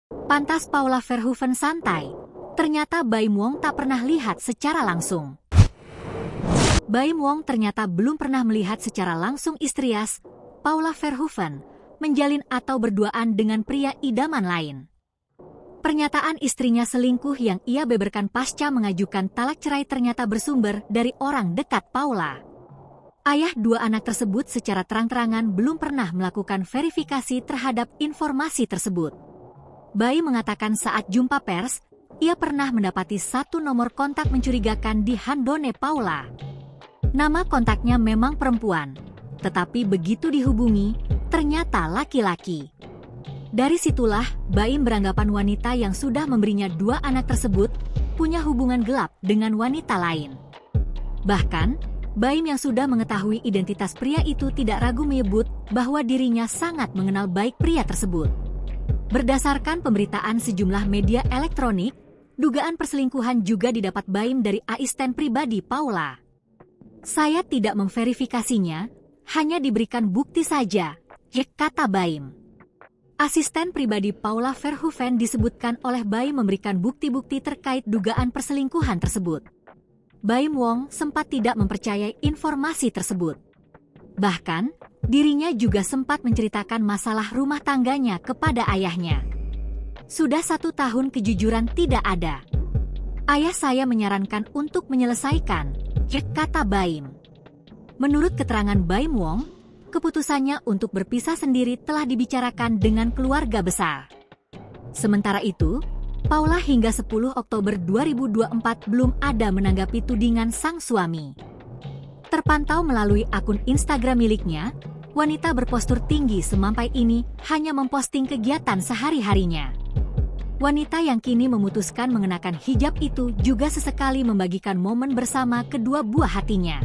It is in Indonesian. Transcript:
Pantas Paula Verhoeven santai. Ternyata Baim Wong tak pernah lihat secara langsung. Baim Wong ternyata belum pernah melihat secara langsung istrias, Paula Verhoeven, menjalin atau berduaan dengan pria idaman lain. Pernyataan istrinya selingkuh yang ia beberkan pasca mengajukan talak cerai ternyata bersumber dari orang dekat Paula. Ayah dua anak tersebut secara terang-terangan belum pernah melakukan verifikasi terhadap informasi tersebut. Baim mengatakan saat jumpa pers, ia pernah mendapati satu nomor kontak mencurigakan di handphone Paula. Nama kontaknya memang perempuan, tetapi begitu dihubungi, ternyata laki-laki. Dari situlah, Baim beranggapan wanita yang sudah memberinya dua anak tersebut punya hubungan gelap dengan wanita lain. Bahkan, Baim yang sudah mengetahui identitas pria itu tidak ragu menyebut bahwa dirinya sangat mengenal baik pria tersebut. Berdasarkan pemberitaan sejumlah media elektronik, dugaan perselingkuhan juga didapat Baim dari asisten pribadi Paula. Saya tidak memverifikasinya, hanya diberikan bukti saja, kata Baim. Asisten pribadi Paula Verhoeven disebutkan oleh Baim memberikan bukti-bukti terkait dugaan perselingkuhan tersebut. Baim Wong sempat tidak mempercayai informasi tersebut. Bahkan, dirinya juga sempat menceritakan masalah rumah tangganya kepada ayahnya. Sudah 1 tahun kejujuran tidak ada. Ayah saya menyarankan untuk menyelesaikan, kata Baim. Menurut keterangan Baim Wong, keputusannya untuk berpisah sendiri telah dibicarakan dengan keluarga besar. Sementara itu, Paula hingga 10 Oktober 2024 belum ada menanggapi tudingan sang suami. Terpantau melalui akun Instagram miliknya, wanita berpostur tinggi semampai ini hanya memposting kegiatan sehari-harinya. Wanita yang kini memutuskan mengenakan hijab itu juga sesekali membagikan momen bersama kedua buah hatinya.